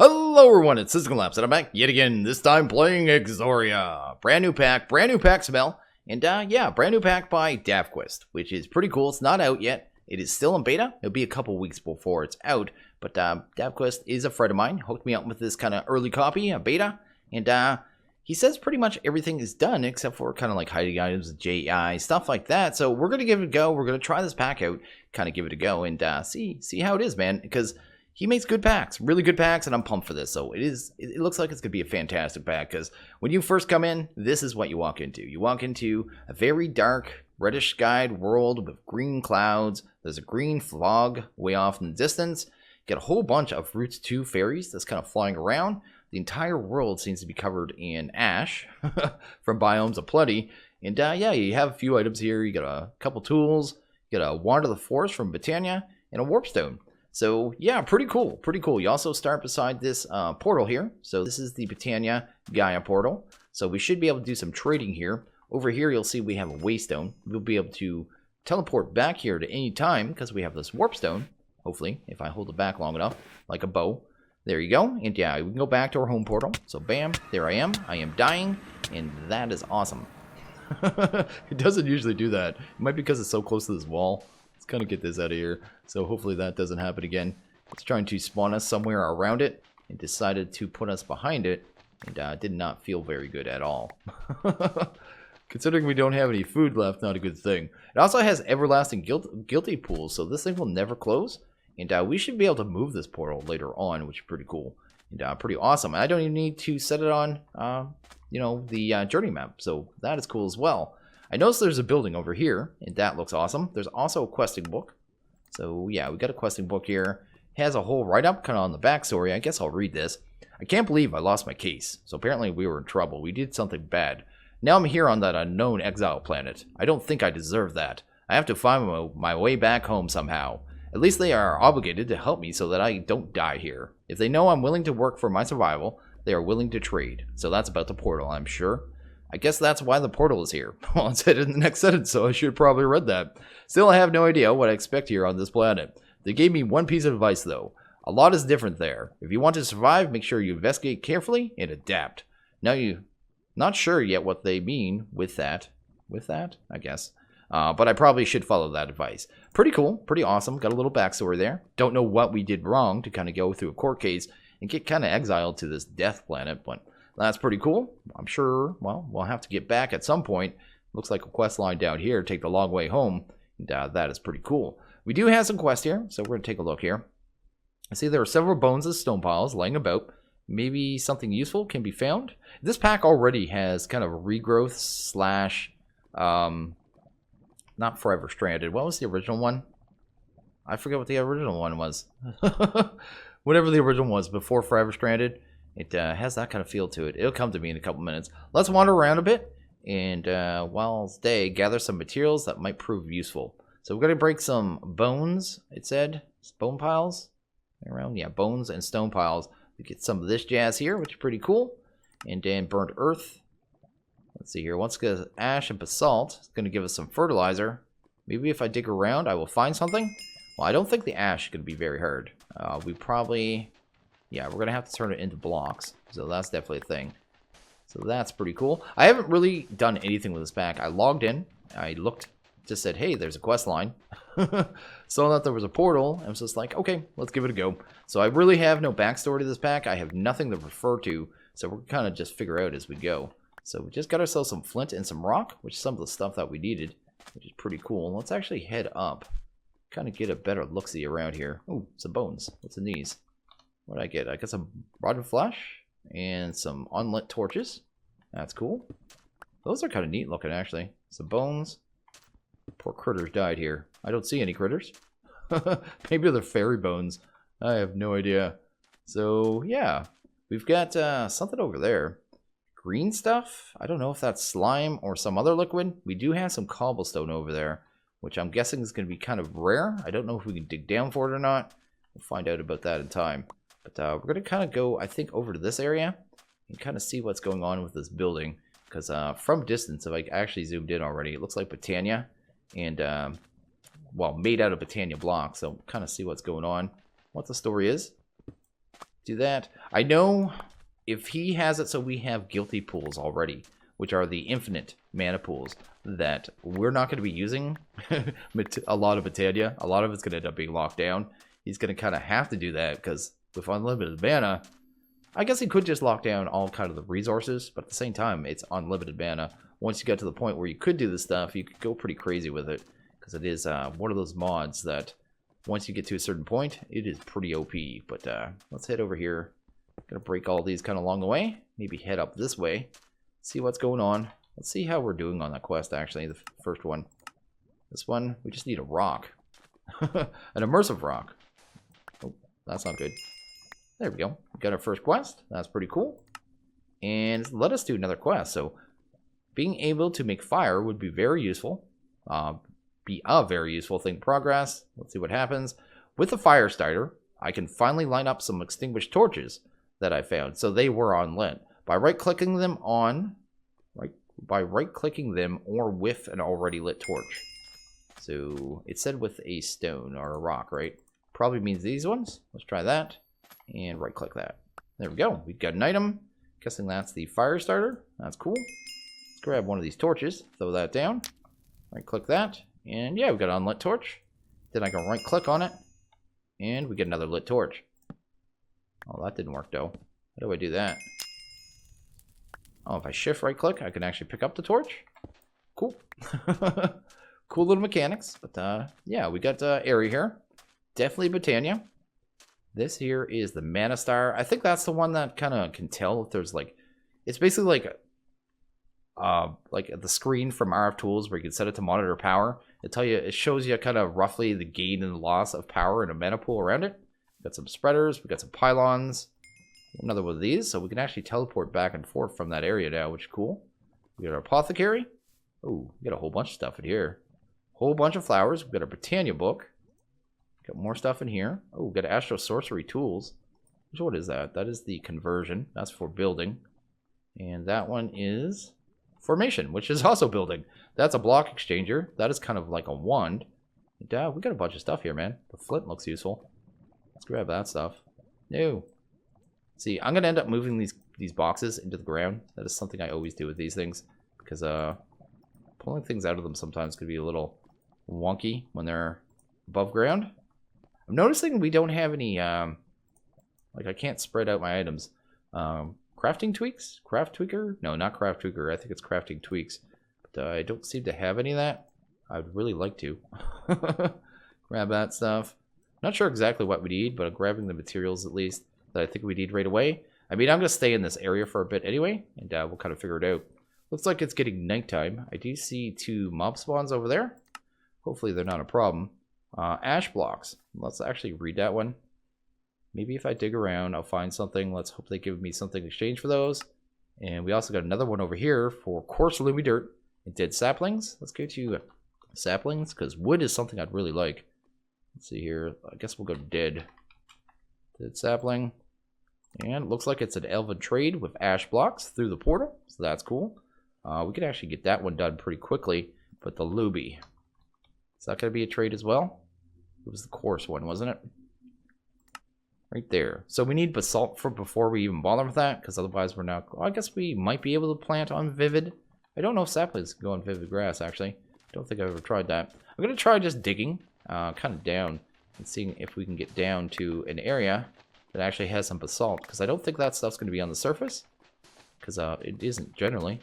Hello everyone, it's SystemCollapse, and I'm back yet again, this time playing Exoria. Brand new pack smell, and yeah, brand new pack by DavQvist, which is pretty cool. It's not out yet, it is still in beta. It'll be a couple weeks before it's out, but DavQvist is a friend of mine, hooked me up with this kind of early copy, a beta, and he says pretty much everything is done except for kind of like hiding items, JI, stuff like that. So we're going to give it a go, we're going to try this pack out, kind of give it a go, and see how it is, man, because he makes good packs, really good packs, and I'm pumped for this. So it looks like it's going to be a fantastic pack, because when you first come in, this is what you walk into. You walk into a very dark, reddish skied world with green clouds. There's a green fog way off in the distance. Get a whole bunch of Roots 2 fairies that's kind of flying around. The entire world seems to be covered in ash from biomes aplenty. And yeah, you have a few items here. You got a couple tools. You got a Wand of the Forest from Britannia and a Warpstone. So yeah, pretty cool, pretty cool. You also start beside this portal here. So this is the Britannia Gaia portal. So we should be able to do some trading here. Over here, you'll see we have a Waystone. We'll be able to teleport back here to any time because we have this Warpstone. Hopefully, if I hold it back long enough, like a bow. There you go. And yeah, we can go back to our home portal. So bam, there I am. I am dying, and that is awesome. It doesn't usually do that. It might be because it's so close to this wall. Let's kind of get this out of here. So hopefully that doesn't happen again. It's trying to spawn us somewhere around it and decided to put us behind it, and did not feel very good at all. Considering we don't have any food left, not a good thing. It also has everlasting guilty pools, so this thing will never close. And we should be able to move this portal later on, which is pretty cool and pretty awesome. And I don't even need to set it on, you know, the journey map. So that is cool as well. I noticed there's a building over here, and that looks awesome. There's also a questing book. So yeah, we got a questing book here. It has a whole write-up kind of on the backstory. I guess I'll read this. I can't believe I lost my case. So apparently we were in trouble. We did something bad. Now I'm here on that unknown exile planet. I don't think I deserve that. I have to find my way back home somehow. At least they are obligated to help me so that I don't die here. If they know I'm willing to work for my survival, they are willing to trade. So that's about the portal, I'm sure. I guess that's why the portal is here. Well, it said in the next sentence, so I should have probably read that. Still, I have no idea what I expect here on this planet. They gave me one piece of advice, though. A lot is different there. If you want to survive, make sure you investigate carefully and adapt. Now, you're not sure yet what they mean with that. With that, I guess. But I probably should follow that advice. Pretty cool, pretty awesome. Got a little backstory there. Don't know what we did wrong to kind of go through a court case and get kind of exiled to this death planet, but that's pretty cool. I'm sure, well, we'll have to get back at some point. Looks like a quest line down here. Take the long way home. And, that is pretty cool. We do have some quests here, so we're going to take a look here. I see there are several bones and stone piles laying about. Maybe something useful can be found. This pack already has kind of a regrowth slash, not Forever Stranded. What was the original one? I forget what the original one was. Whatever the original was before Forever Stranded. It has that kind of feel to it. It'll come to me in a couple minutes. Let's wander around a bit, and while it's day, gather some materials that might prove useful. So we're going to break some bones, it said. Bone piles? Around, yeah, bones and stone piles. We get some of this jazz here, which is pretty cool. And then burnt earth. Let's see here. Once we get ash and basalt, it's going to give us some fertilizer. Maybe if I dig around, I will find something. Well, I don't think the ash is going to be very hard. We probably... Yeah, we're going to have to turn it into blocks. So that's definitely a thing. So that's pretty cool. I haven't really done anything with this pack. I logged in. I looked. Just said, hey, there's a quest line. Saw that there was a portal. I was just like, okay, let's give it a go. So I really have no backstory to this pack. I have nothing to refer to. So we're kind of just figure out as we go. So we just got ourselves some flint and some rock, which is some of the stuff that we needed, which is pretty cool. Let's actually head up. Kind of get a better look-see around here. Ooh, some bones. What's in these? What did I get? I got some rotten flesh and some unlit torches. That's cool. Those are kind of neat looking, actually. Some bones. Poor critters died here. I don't see any critters. Maybe they're fairy bones. I have no idea. So, yeah. We've got something over there. Green stuff? I don't know if that's slime or some other liquid. We do have some cobblestone over there, which I'm guessing is going to be kind of rare. I don't know if we can dig down for it or not. We'll find out about that in time. But we're going to kind of go, I think, over to this area and kind of see what's going on with this building. Because from distance, if I actually zoomed in already, it looks like Britannia. And, well, made out of Britannia blocks. So kind of see what's going on, what the story is. Do that. I know if he has it, so we have guilty pools already, which are the infinite mana pools that we're not going to be using a lot of Britannia. A lot of it's going to end up being locked down. He's going to kind of have to do that because with unlimited mana, I guess he could just lock down all kind of the resources, but at the same time, it's unlimited mana. Once you get to the point where you could do this stuff, you could go pretty crazy with it because it is one of those mods that once you get to a certain point, it is pretty OP. But let's head over here. Gonna break all these kind of along the way. Maybe head up this way. See what's going on. Let's see how we're doing on that quest, actually, the first one. This one, we just need a rock. An immersive rock. Oh, that's not good. There we go. We got our first quest. That's pretty cool. And let us do another quest. So, being able to make fire would be very useful. Be a very useful thing. Progress. Let's see what happens. With the fire starter, I can finally line up some extinguished torches that I found. So they were unlit. By right-clicking them on, by right-clicking them or with an already lit torch. So it said with a stone or a rock, right? Probably means these ones. Let's try that. And right-click that. There we go. We've got an item. Guessing that's the fire starter. That's cool. Let's grab one of these torches. Throw that down. Right-click that. And yeah, we've got an unlit torch. Then I can right-click on it. And we get another lit torch. Oh, that didn't work, though. How do I do that? Oh, if I shift right-click, I can actually pick up the torch. Cool. Cool little mechanics. But, yeah, we got area here. Definitely Britannia. This here is the Mana Star. I think that's the one that kind of can tell if there's, like... It's basically like the screen from RF Tools where you can set it to monitor power. It shows you kind of roughly the gain and loss of power in a mana pool around it. We've got some spreaders, we've got some pylons, another one of these, so we can actually teleport back and forth from that area now, which is cool. We got our apothecary. Oh, we got a whole bunch of stuff in here. Whole bunch of flowers. We've got our Britannia book. Got more stuff in here. Oh, we've got Astro Sorcery tools. What is that? That is the conversion. That's for building. And that one is formation, which is also building. That's a block exchanger. That is kind of like a wand. And, we got a bunch of stuff here, man. The flint looks useful. Let's grab that stuff. No. See, I'm going to end up moving these boxes into the ground. That is something I always do with these things. Because pulling things out of them sometimes could be a little wonky when they're above ground. I'm noticing we don't have any, like I can't spread out my items. Crafting tweaks? Craft tweaker? No, not craft tweaker. I think it's crafting tweaks. But I don't seem to have any of that. I'd really like to. Grab that stuff. Not sure exactly what we need, but I'm grabbing the materials at least that I think we need right away. I mean, I'm going to stay in this area for a bit anyway, and we'll kind of figure it out. Looks like it's getting nighttime. I do see 2 mob spawns over there. Hopefully they're not a problem. Ash blocks. Let's actually read that one. Maybe if I dig around, I'll find something. Let's hope they give me something in exchange for those. And we also got another one over here for coarse loomy dirt and dead saplings. Let's go to saplings, because wood is something I'd really like. Let's see here. I guess we'll go dead. Dead sapling. And it looks like it's an elven trade with ash blocks through the portal. So that's cool. We could actually get that one done pretty quickly. But the Luby. Is that going to be a trade as well? It was the coarse one, wasn't it? Right there. So we need basalt for before we even bother with that. Because otherwise we're not... Well, I guess we might be able to plant on Vivid. I don't know if saplings can go on Vivid grass, actually. Don't think I've ever tried that. I'm going to try just digging kind of down. And seeing if we can get down to an area that actually has some basalt, because I don't think that stuff's going to be on the surface, because it isn't generally.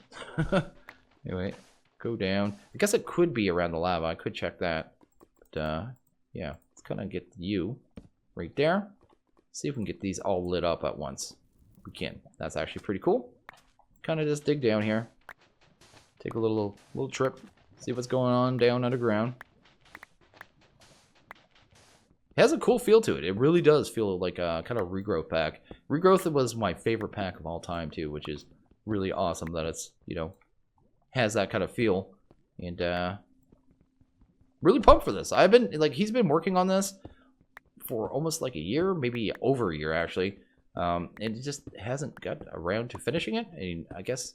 Anyway, go down. I guess it could be around the lava. I could check that. But yeah, let's kind of get you right there. See if we can get these all lit up at once. We can. That's actually pretty cool. Kind of just dig down here. Take a little trip. See what's going on down underground. It has a cool feel to it. It really does feel like a kind of regrowth pack. Regrowth was my favorite pack of all time too, which is really awesome that it's, you know, has that kind of feel. And really pumped for this. I've been like, he's been working on this for almost like a year, maybe over a year actually. And it just hasn't got around to finishing it. And I guess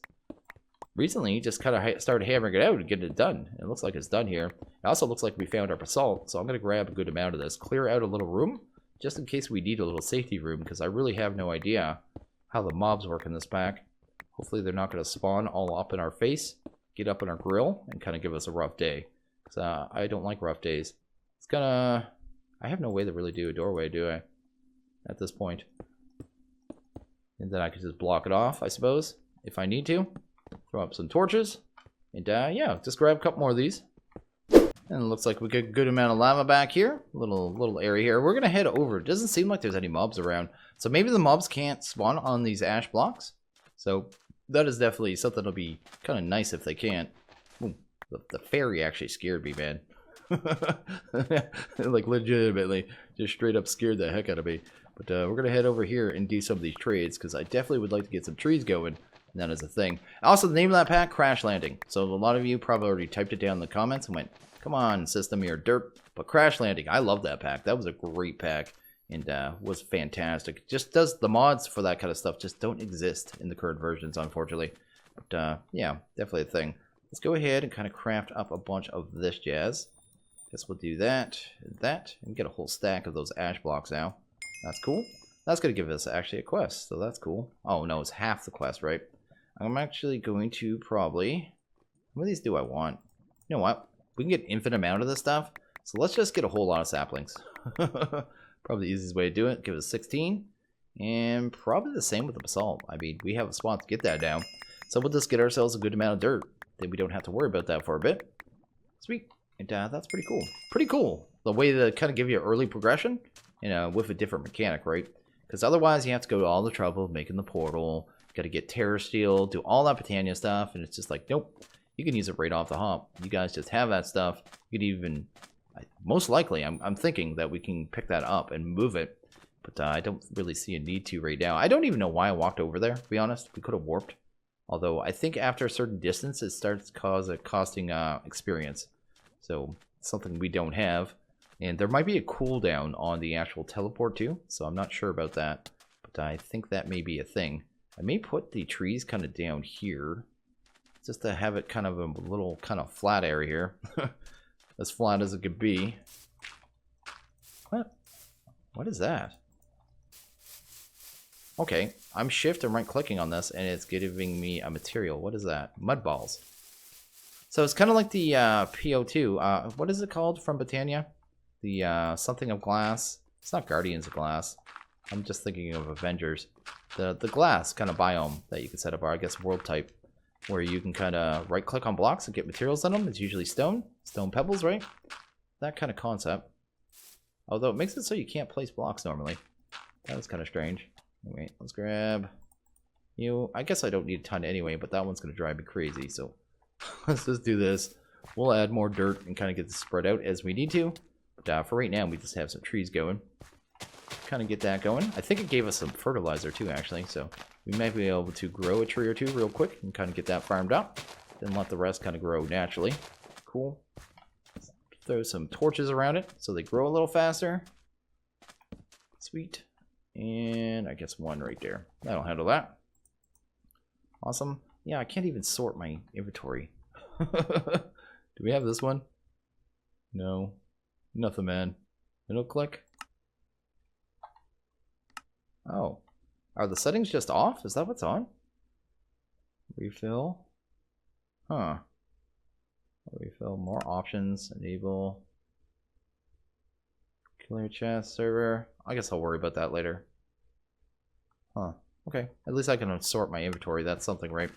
recently he just kind of started hammering it out and getting it done. It looks like it's done here. It also looks like we found our basalt, so I'm going to grab a good amount of this, clear out a little room just in case we need a little safety room, because I really have no idea how the mobs work in this pack. Hopefully they're not going to spawn all up in our face, get up in our grill, and kind of give us a rough day. Because I don't like rough days. It's gonna... I have no way to really do a doorway, do I? At this point. And then I could just block it off, I suppose, if I need to. Throw up some torches. And yeah, just grab a couple more of these. And it looks like we get a good amount of lava back here. Little area here. We're going to head over. It doesn't seem like there's any mobs around. So maybe the mobs can't spawn on these ash blocks. So that is definitely something that'll be kind of nice if they can't. Ooh, the fairy actually scared me, man. Like legitimately. Just straight up scared the heck out of me. But we're going to head over here and do some of these trades. Because I definitely would like to get some trees going. And that is a thing. Also, the name of that pack, Crash Landing. So a lot of you probably already typed it down in the comments and went, come on, System, you're dirt. But Crash Landing, I love that pack. That was a great pack and was fantastic. Just does the mods for that kind of stuff just don't exist in the current versions, unfortunately. But yeah, definitely a thing. Let's go ahead and kind of craft up a bunch of this jazz. Guess we'll do that and that and get a whole stack of those ash blocks now. That's cool. That's going to give us actually a quest, so that's cool. Oh, no, it's half the quest, right? I'm actually going to probably... How many of these do I want? You know what? We can get infinite amount of this stuff. So let's just get a whole lot of saplings. Probably the easiest way to do it. Give us 16. And probably the same with the basalt. I mean, we have a spot to get that down. So we'll just get ourselves a good amount of dirt. Then we don't have to worry about that for a bit. Sweet. And that's pretty cool. Pretty cool. The way to kind of give you early progression, you know, with a different mechanic, right? Because otherwise you have to go to all the trouble of making the portal. Got to get Terror Steel, do all that Britannia stuff, and it's just like, nope. You can use it right off the hop. You guys just have that stuff. You could even, most likely, I'm thinking that we can pick that up and move it. But I don't really see a need to right now. I don't even know why I walked over there, to be honest. We could have warped. Although, I think after a certain distance, it starts costing experience. So, something we don't have. And there might be a cooldown on the actual teleport too. So, I'm not sure about that. But I think that may be a thing. I may put the trees kind of down here. Just to have it kind of a little kind of flat area here. As flat as it could be. What is that? Okay, I'm shift and right clicking on this and it's giving me a material. What is that? Mud balls. So it's kind of like the PO2. What is it called from Britannia? The something of glass. It's not Guardians of Glass. I'm just thinking of Avengers. The glass kind of biome that you can set up, or I guess world type. Where you can kind of right click on blocks and get materials in them. It's usually stone pebbles, right? That kind of concept. Although it makes it so you can't place blocks normally. That was kind of strange. Anyway, let's grab you. I guess I don't need a ton anyway, but that one's going to drive me crazy. So let's just do this. We'll add more dirt and kind of get this spread out as we need to. But for right now, we just have some trees going. Kind of get that going. I think it gave us some fertilizer too, actually. So we might be able to grow a tree or two real quick and kind of get that farmed up. Then let the rest kind of grow naturally. Cool. Throw some torches around it so they grow a little faster. Sweet. And I guess one right there. That'll handle that. Awesome. Yeah, I can't even sort my inventory. Do we have this one? No. Nothing, man. Middle click. Oh. Are the settings just off? Is that what's on? Refill. Huh. Refill. More options. Enable. Clear chest server. I guess I'll worry about that later. Huh. Okay. At least I can sort my inventory. That's something, right?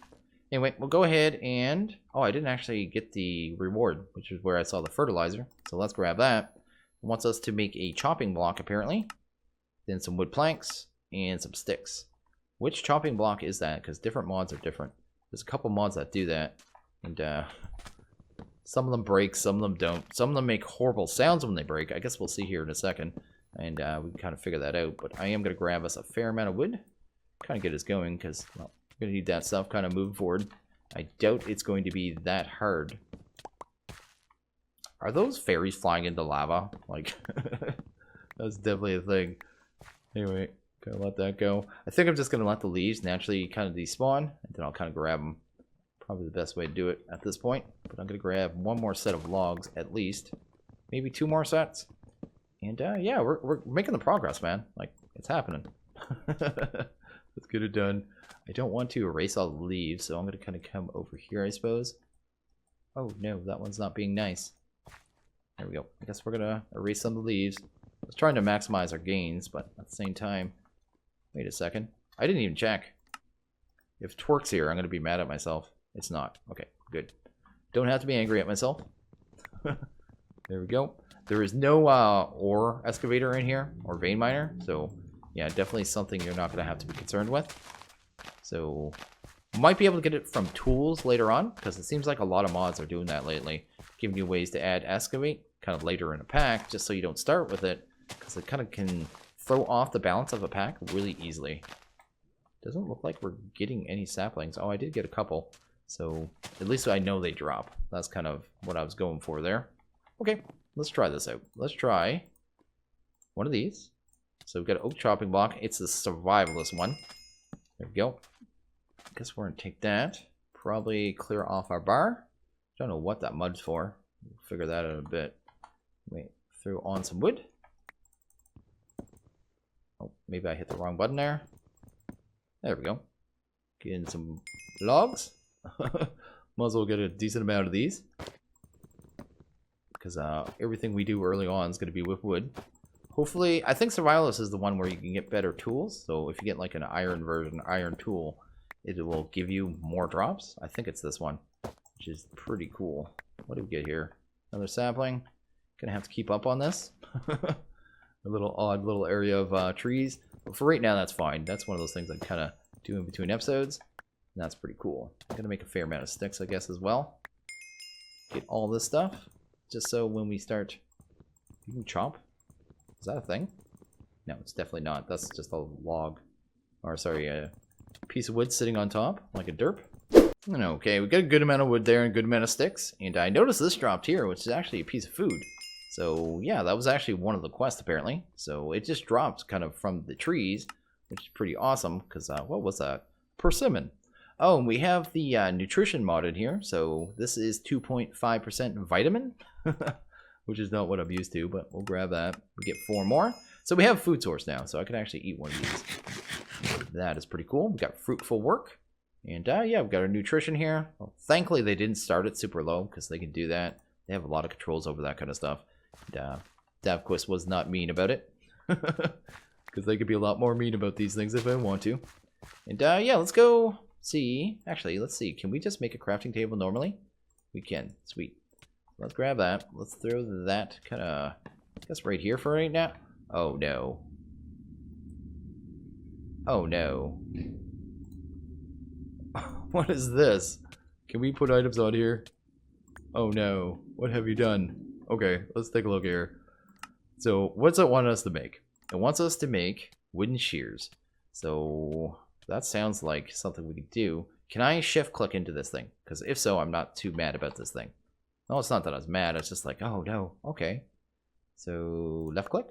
Anyway, we'll go ahead and... Oh, I didn't actually get the reward, which is where I saw the fertilizer. So let's grab that. It wants us to make a chopping block, apparently. Then some wood planks. And some sticks. Which chopping block is that? Because different mods are different. There's a couple mods that do that. And some of them break, some of them don't. Some of them make horrible sounds when they break. I guess we'll see here in a second. And we can kind of figure that out. But I am going to grab us a fair amount of wood. Kind of get us going because, well, we're going to need that stuff kind of moving forward. I doubt it's going to be that hard. Are those fairies flying into lava? Like, that's definitely a thing. Anyway. Gonna let that go. I think I'm just gonna let the leaves naturally kind of despawn, and then I'll kind of grab them. Probably the best way to do it at this point. But I'm gonna grab one more set of logs at least, maybe two more sets, And yeah, we're making the progress, man. Like, it's happening. Let's get it done. I don't want to erase all the leaves, so I'm going to kind of come over here, I suppose. Oh, no, that one's not being nice. There we go. I guess we're going to erase some of the leaves. I was trying to maximize our gains, but at the same time... Wait a second. I didn't even check. If Twerk's here, I'm going to be mad at myself. It's not. Okay, good. Don't have to be angry at myself. There we go. There is no ore excavator in here, or vein miner, so yeah, definitely something you're not going to have to be concerned with. So, might be able to get it from tools later on, because it seems like a lot of mods are doing that lately, giving you ways to add excavate kind of later in a pack, just so you don't start with it, because it kind of can throw off the balance of a pack really easily. Doesn't look like we're getting any saplings. Oh, I did get a couple, so at least I know they drop. That's kind of what I was going for there. Okay, let's try this out. Let's try one of these. So we've got an oak chopping block. It's the survivalist one. There we go. I guess we're going to take that. Probably clear off our bar. Don't know what that mud's for. We'll figure that out in a bit. Wait, throw on some wood. Oh, maybe I hit the wrong button there. There we go. Get in some logs. Might as well get a decent amount of these. Because everything we do early on is going to be with wood. Hopefully, I think Survivalist is the one where you can get better tools. So if you get like an iron version, iron tool, it will give you more drops. I think it's this one, which is pretty cool. What do we get here? Another sapling. Gonna have to keep up on this. A little odd little area of trees. But for right now, that's fine. That's one of those things I kind of do in between episodes. And that's pretty cool. I'm gonna make a fair amount of sticks, I guess, as well. Get all this stuff. Just so when we start... You can chomp? Is that a thing? No, it's definitely not. That's just a log. Or, sorry, a piece of wood sitting on top, like a derp. Okay, we got a good amount of wood there and a good amount of sticks. And I noticed this dropped here, which is actually a piece of food. So, yeah, that was actually one of the quests, apparently. So, it just dropped kind of from the trees, which is pretty awesome. Because, what was that? Persimmon. Oh, and we have the nutrition modded here. So, this is 2.5% vitamin. Which is not what I'm used to, but we'll grab that. We get 4 more. So we have a food source now, so I can actually eat one of these. That is pretty cool. We've got fruitful work. And yeah, we've got our nutrition here. Well, thankfully, they didn't start it super low, because they can do that. They have a lot of controls over that kind of stuff. And, DavQvist was not mean about it. Because they could be a lot more mean about these things if I want to. And yeah, let's go see. Actually, let's see. Can we just make a crafting table normally? We can. Sweet. Let's grab that. Let's throw that kind of, I guess, right here for right now. Oh, no. Oh, no. What is this? Can we put items on here? Oh, no. What have you done? Okay, let's take a look here. So, what's it want us to make? It wants us to make wooden shears. So, that sounds like something we could do. Can I shift click into this thing? Because if so, I'm not too mad about this thing. No, it's not that I was mad. It's just like, oh, no. Okay. So, left click?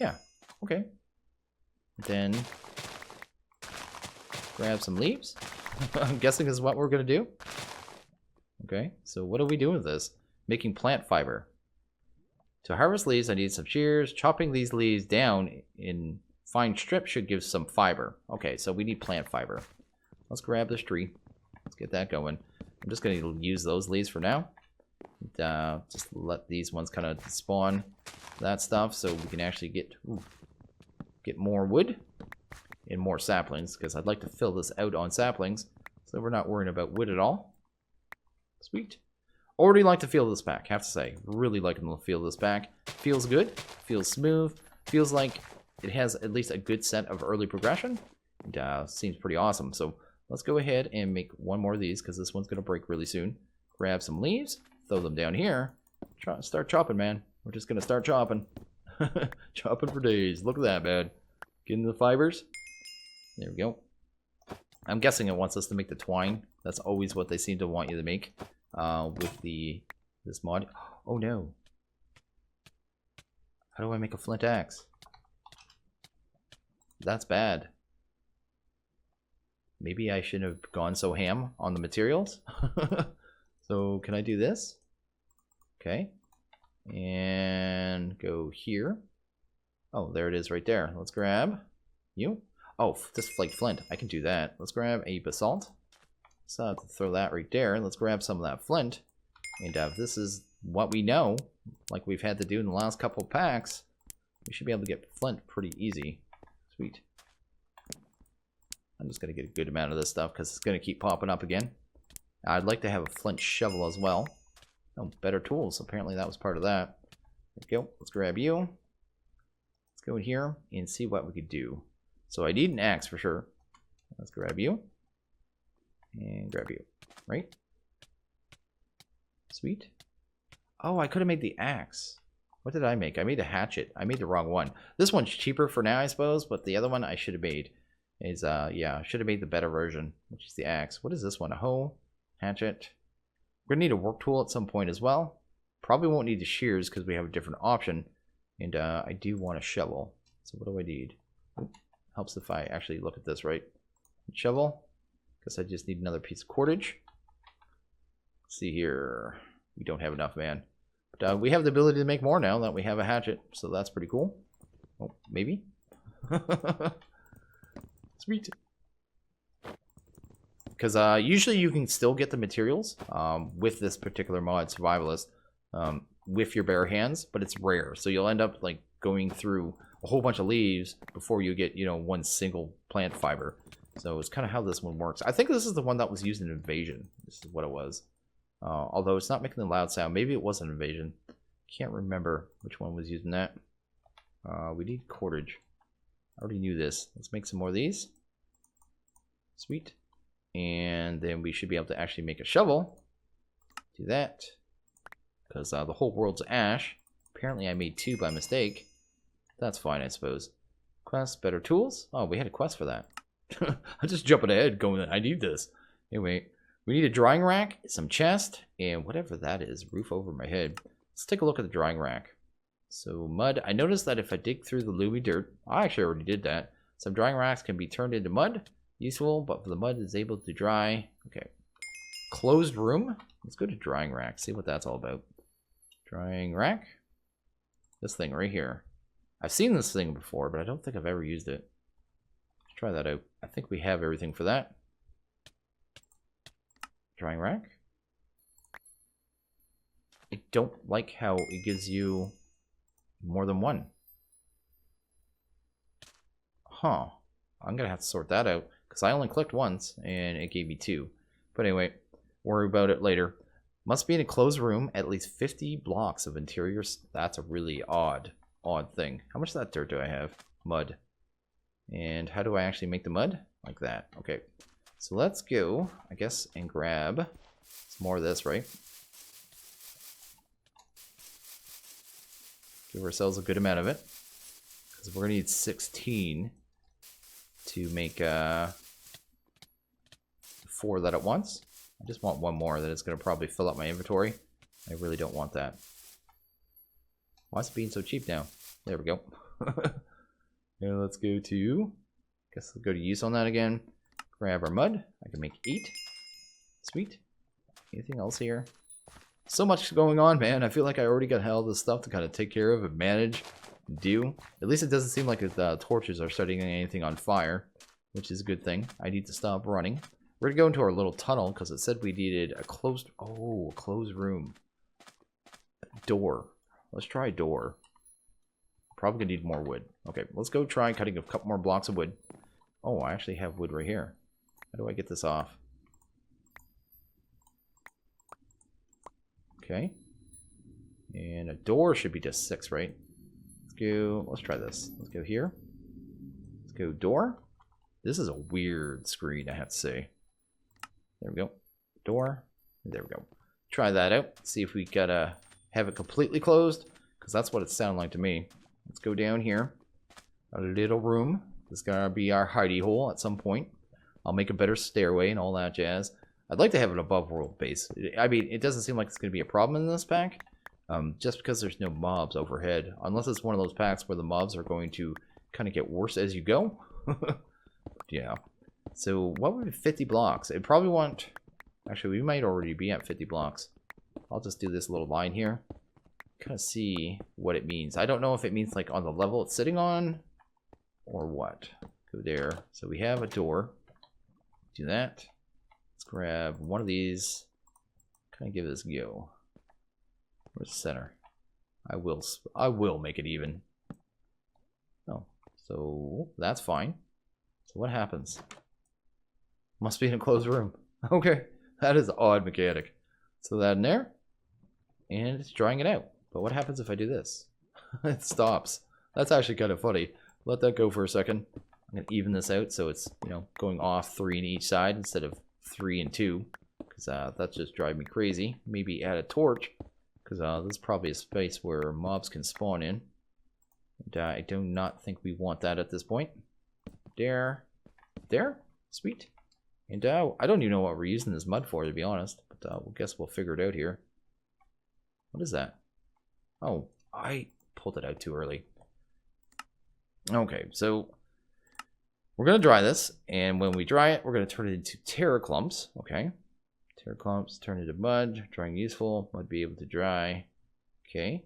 Yeah. Okay. Then, grab some leaves. I'm guessing this is what we're going to do. Okay. So, what are we doing with this? Making plant fiber. To harvest leaves, I need some shears. Chopping these leaves down in fine strips should give some fiber. Okay, so we need plant fiber. Let's grab this tree. Let's get that going. I'm just going to use those leaves for now. And, just let these ones kind of spawn that stuff so we can actually get more wood and more saplings, because I'd like to fill this out on saplings so we're not worrying about wood at all. Sweet. Already like to feel this pack, have to say. Really liking the feel of this pack. Feels good, feels smooth, feels like it has at least a good set of early progression. And, seems pretty awesome. So let's go ahead and make one more of these, because this one's going to break really soon. Grab some leaves, throw them down here. Start chopping, man. We're just going to start chopping. Chopping for days. Look at that, man. Getting the fibers. There we go. I'm guessing it wants us to make the twine. That's always what they seem to want you to make with this mod. Oh, no. How do I make a flint axe? That's bad. Maybe I shouldn't have gone so ham on the materials. So, can I do this? Okay. And go here. Oh, there it is right there. Let's grab you. Oh, this like flint. I can do that. Let's grab a basalt. So throw that right there. Let's grab some of that flint. And this is what we know, like we've had to do in the last couple of packs. We should be able to get flint pretty easy. Sweet. I'm just going to get a good amount of this stuff because it's going to keep popping up again. I'd like to have a flint shovel as well. Oh, better tools. Apparently that was part of that. There we go. Let's grab you. Let's go in here and see what we could do. So I need an axe for sure. Let's grab you. And grab you. Right? Sweet. Oh, I could have made the axe. What did I make? I made a hatchet. I made the wrong one. This one's cheaper for now, I suppose, but the other one I should have made is, yeah, I should have made the better version, which is the axe. What is this one? A hoe? Hatchet. We're going to need a work tool at some point as well. Probably won't need the shears because we have a different option. And I do want a shovel. So what do I need? Oop, helps if I actually look at this, right? Shovel. Guess I just need another piece of cordage. Let's see here. We don't have enough, man. But we have the ability to make more now that we have a hatchet. So that's pretty cool. Oh, maybe? Sweet. Because usually you can still get the materials with this particular mod, Survivalist, with your bare hands, but it's rare. So you'll end up like going through a whole bunch of leaves before you get, you know, one single plant fiber. So it's kind of how this one works. I think this is the one that was used in Invasion. This is what it was. Although it's not making the loud sound. Maybe it was an Invasion. Can't remember which one was using that. We need cordage. I already knew this. Let's make some more of these. Sweet. And then we should be able to actually make a shovel. Do that. Because the whole world's ash. Apparently I made 2 by mistake. That's fine, I suppose. Quest, better tools. Oh, we had a quest for that. I'm just jumping ahead going, I need this. Anyway, we need a drying rack, some chest, and whatever that is, roof over my head. Let's take a look at the drying rack. So mud, I noticed that if I dig through the loomy dirt, I actually already did that. Some drying racks can be turned into mud. Useful, but the mud is able to dry. Okay. Closed room. Let's go to drying rack, see what that's all about. Drying rack. This thing right here. I've seen this thing before, but I don't think I've ever used it. Let's try that out. I think we have everything for that. Drying rack. I don't like how it gives you more than one. Huh. I'm going to have to sort that out because I only clicked once and it gave me 2. But anyway, worry about it later. Must be in a closed room, at least 50 blocks of interiors. That's a really odd thing. How much of that dirt do I have? Mud. And how do I actually make the mud? Like that. Okay. So let's go, I guess, and grab some more of this, right? Give ourselves a good amount of it. Because we're going to need 16 to make 4 of that at once. I just want one more that is going to probably fill up my inventory. I really don't want that. Why is it being so cheap now? There we go. And let's go to, guess we'll go to use on that again. Grab our mud. I can make 8. Sweet. Anything else here? So much going on, man. I feel like I already got all this stuff to kind of take care of and manage and do. At least it doesn't seem like the torches are setting anything on fire, which is a good thing. I need to stop running. We're gonna go into our little tunnel because it said we needed a closed room. Door. Let's try door. Probably gonna need more wood. Okay, let's go try cutting a couple more blocks of wood. Oh, I actually have wood right here. How do I get this off? Okay. And a door should be just 6, right? Let's try this. Let's go here. Let's go door. This is a weird screen, I have to say. There we go. Door. There we go. Try that out. See if we gotta have it completely closed, because that's what it sounded like to me. Let's go down here. A little room. This is gonna be our hidey hole at some point. I'll make a better stairway and all that jazz. I'd like to have an above world base. I mean, it doesn't seem like it's gonna be a problem in this pack. Just because there's no mobs overhead. Unless it's one of those packs where the mobs are going to kind of get worse as you go. Yeah. So what would be 50 blocks? It probably want... Actually, we might already be at 50 blocks. I'll just do this little line here. kind of see what it means. I don't know if it means like on the level it's sitting on or what. Go there. So we have a door. Do that. Let's grab one of these. Kind of give this a go. Where's the center? I will make it even. Oh, so that's fine. So what happens? Must be in a closed room. Okay, that is an odd mechanic. So that in there, and it's drying it out. But what happens if I do this? It stops. That's actually kind of funny. Let that go for a second. I'm gonna even this out so it's, you know, going off 3 in each side instead of 3 and 2, because that's just driving me crazy. Maybe add a torch, because this is probably a space where mobs can spawn in. And I do not think we want that at this point. There, sweet. And I don't even know what we're using this mud for, to be honest. But I guess we'll figure it out here. What is that? Oh, I pulled it out too early. Okay, so we're going to dry this, and when we dry it, we're going to turn it into terra clumps, okay? Terra clumps turn into mud, drying useful, mud be able to dry, okay?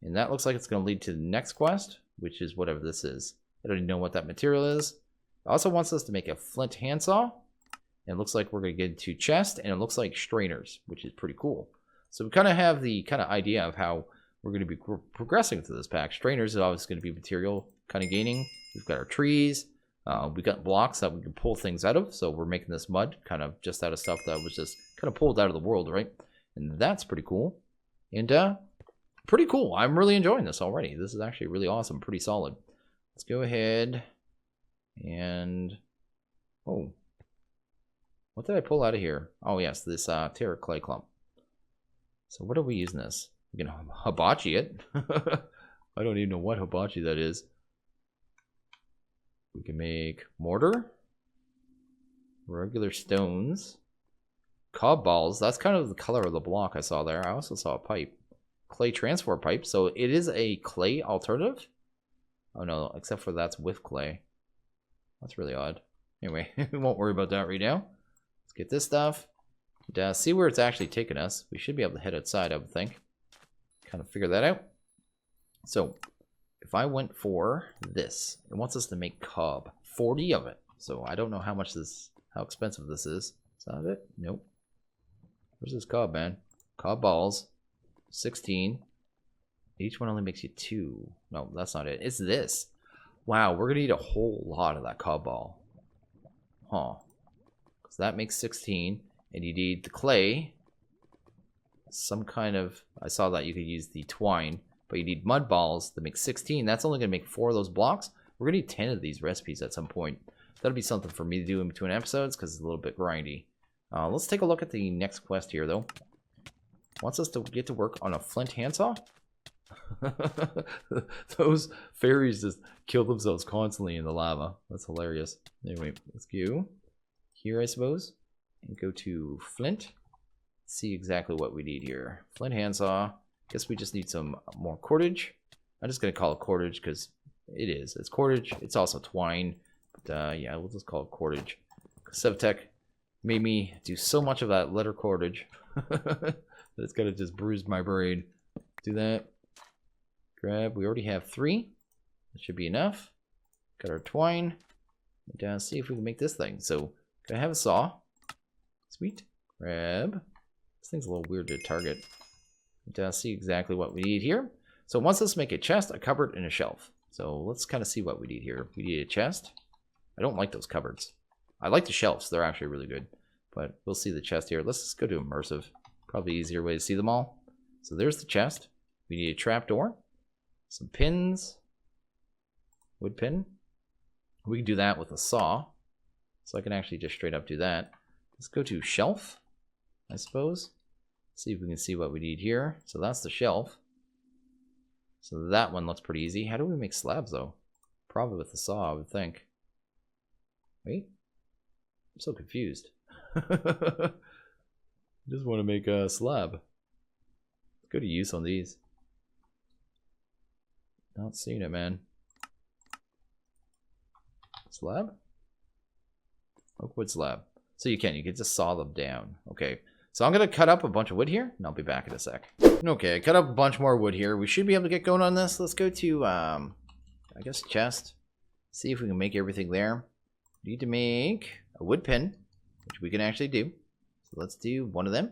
And that looks like it's going to lead to the next quest, which is whatever this is. I don't even know what that material is. It also wants us to make a flint handsaw, and it looks like we're going to get into chest, and it looks like strainers, which is pretty cool. So we kind of have the kind of idea of how we're going to be progressing through this pack. Strainers is always going to be material kind of gaining. We've got our trees. We got blocks that we can pull things out of. So we're making this mud kind of just out of stuff that was just kind of pulled out of the world, right? And that's pretty cool. And pretty cool. I'm really enjoying this already. This is actually really awesome. Pretty solid. Let's go ahead and... Oh. What did I pull out of here? Oh, yes. This terra clay clump. So what are we using this? We can hibachi it. I don't even know what hibachi that is. We can make mortar, regular stones, cob balls. That's kind of the color of the block I saw there. I also saw a pipe, clay transfer pipe. So it is a clay alternative. Oh no, except for that's with clay. That's really odd. Anyway, we won't worry about that right now. Let's get this stuff and see where it's actually taking us. We should be able to head outside, I would think. Kind of figure that out. So if I went for this, it wants us to make cob, 40 of it. So I don't know how expensive this is. Is that it? Nope. Where's this cob, man? Cob balls, 16. Each one only makes you 2. No, that's not it. It's this. Wow, we're gonna need a whole lot of that cob ball. Huh. So that makes 16, and you need the clay. Some kind of, I saw that you could use the twine. But you need mud balls to make 16. That's only going to make 4 of those blocks. We're going to need 10 of these recipes at some point. That'll be something for me to do in between episodes because it's a little bit grindy. Let's take a look at the next quest here, though. Wants us to get to work on a flint handsaw? Those fairies just kill themselves constantly in the lava. That's hilarious. Anyway, let's go here, I suppose. And go to flint. See exactly what we need here. Flint handsaw. Guess we just need some more cordage. I'm just going to call it cordage because it is. It's cordage. It's also twine. But yeah, we'll just call it cordage. Sevtech made me do so much of that letter cordage that it's going to just bruise my brain. Do that. Grab. We already have 3. That should be enough. Got our twine. And see if we can make this thing. So, can I have a saw? Sweet. Grab. This thing's a little weird to target. To see exactly what we need here. So once let's make a chest, a cupboard, and a shelf. So let's kind of see what we need here. We need a chest. I don't like those cupboards. I like the shelves. They're actually really good. But we'll see the chest here. Let's just go to immersive. Probably easier way to see them all. So there's the chest. We need a trapdoor. Some pins. Wood pin. We can do that with a saw. So I can actually just straight up do that. Let's go to shelf, I suppose. See if we can see what we need here. So that's the shelf. So that one looks pretty easy. How do we make slabs though? Probably with the saw, I would think. Wait. I'm so confused. I just want to make a slab. Let's go to use on these. Not seeing it, man. Slab? Oak wood slab. So you can just saw them down. Okay. So I'm going to cut up a bunch of wood here, and I'll be back in a sec. Okay, I cut up a bunch more wood here. We should be able to get going on this. Let's go to, I guess, chest. See if we can make everything there. We need to make a wood pin, which we can actually do. So let's do one of them.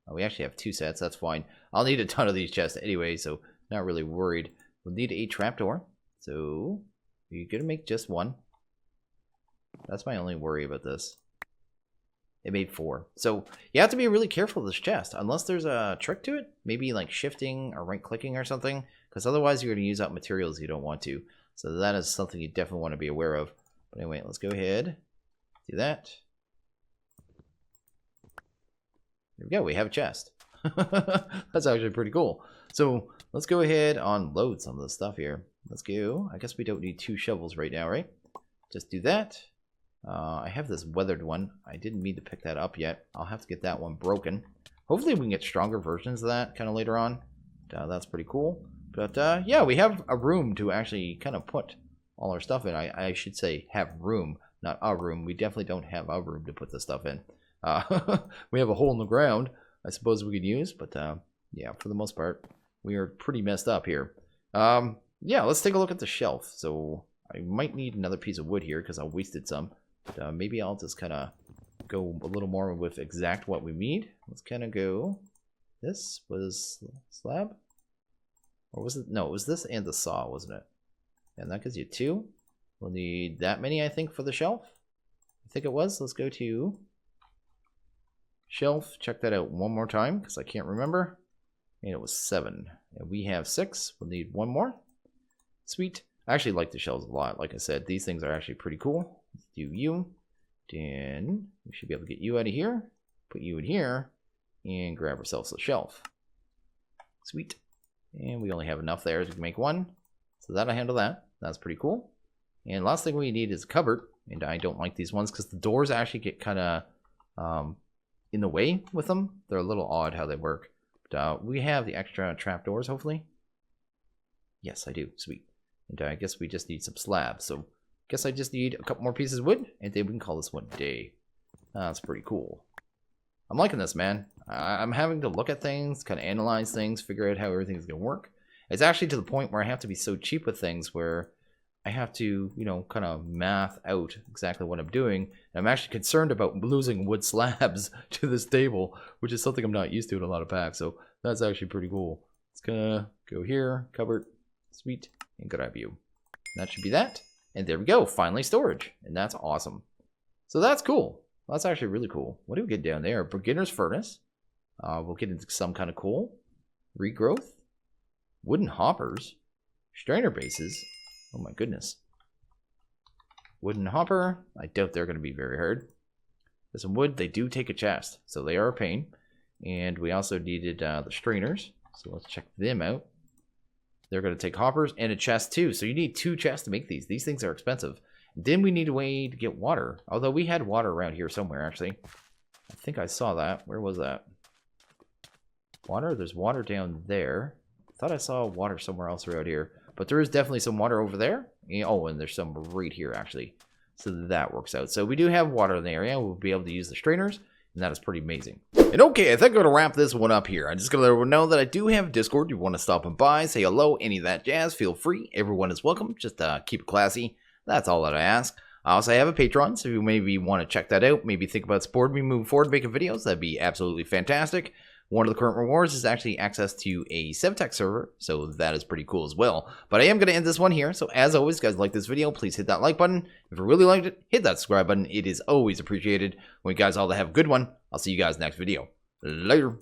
Oh, we actually have 2 sets. That's fine. I'll need a ton of these chests anyway, so not really worried. We'll need a trapdoor. So you're going to make just 1. That's my only worry about this. It made 4. So you have to be really careful with this chest, unless there's a trick to it. Maybe like shifting or right clicking or something, because otherwise you're going to use up materials you don't want to. So that is something you definitely want to be aware of. But anyway, let's go ahead, do that. There we go, we have a chest. That's actually pretty cool. So let's go ahead and load some of the stuff here. Let's go. I guess we don't need 2 shovels right now, right? Just do that. I have this weathered one. I didn't mean to pick that up yet. I'll have to get that one broken. Hopefully we can get stronger versions of that kind of later on. That's pretty cool. But yeah, we have a room to actually kind of put all our stuff in. I should say have room, not a room. We definitely don't have a room to put the stuff in. We have a hole in the ground I suppose we could use, but yeah, for the most part, we are pretty messed up here. Yeah, let's take a look at the shelf. So I might need another piece of wood here because I wasted some. But maybe I'll just kind of go a little more with exact what we need. Let's kind of go. This was slab? Or was it? No, it was this and the saw, wasn't it? And that gives you 2. We'll need that many, I think, for the shelf. I think it was. Let's go to shelf. Check that out one more time because I can't remember. And it was 7. And we have 6. We'll need 1 more. Sweet. I actually like the shelves a lot. Like I said, these things are actually pretty cool. Let's do you. Then we should be able to get you out of here. Put you in here. And grab ourselves a shelf. Sweet. And we only have enough there to make 1. So that'll handle that. That's pretty cool. And last thing we need is a cupboard. And I don't like these ones because the doors actually get kind of in the way with them. They're a little odd how they work. But we have the extra trapdoors, hopefully. Yes, I do. Sweet. And I guess we just need some slabs. So I guess I just need a couple more pieces of wood. And then we can call this one day. That's pretty cool. I'm liking this, man. I'm having to look at things, kind of analyze things, figure out how everything's going to work. It's actually to the point where I have to be so cheap with things where I have to, you know, kind of math out exactly what I'm doing. And I'm actually concerned about losing wood slabs to this table, which is something I'm not used to in a lot of packs. So that's actually pretty cool. It's gonna go here, cupboard, sweet, and grab you. That should be that. And there we go, finally storage. And that's awesome. So that's cool. That's actually really cool. What do we get down there? Beginner's furnace. We'll get into some kind of coal. Regrowth. Wooden hoppers. Strainer bases. Oh my goodness. Wooden hopper. I doubt they're going to be very hard. There's some wood. They do take a chest, so they are a pain. And we also needed the strainers. So let's check them out. They're going to take hoppers and a chest too. So you need 2 chests to make these. These things are expensive. Then we need a way to get water. Although we had water around here somewhere, actually. I think I saw that. Where was that? Water? There's water down there. I thought I saw water somewhere else around here. But there is definitely some water over there. Oh, and there's some right here, actually. So that works out. So we do have water in the area. We'll be able to use the strainers. And that is pretty amazing. And okay, I think I'm going to wrap this one up here. I'm just going to let everyone know that I do have Discord. If you want to stop and by, say hello, any of that jazz, feel free. Everyone is welcome. Just keep it classy. That's all that I ask. I also have a Patreon, so if you maybe want to check that out, maybe think about supporting me moving forward, making videos, that'd be absolutely fantastic. One of the current rewards is actually access to a Sevtech server, so that is pretty cool as well. But I am going to end this one here, so as always, guys, like this video, please hit that like button. If you really liked it, hit that subscribe button. It is always appreciated. Well, you guys all have a good one. I'll see you guys next video. Later.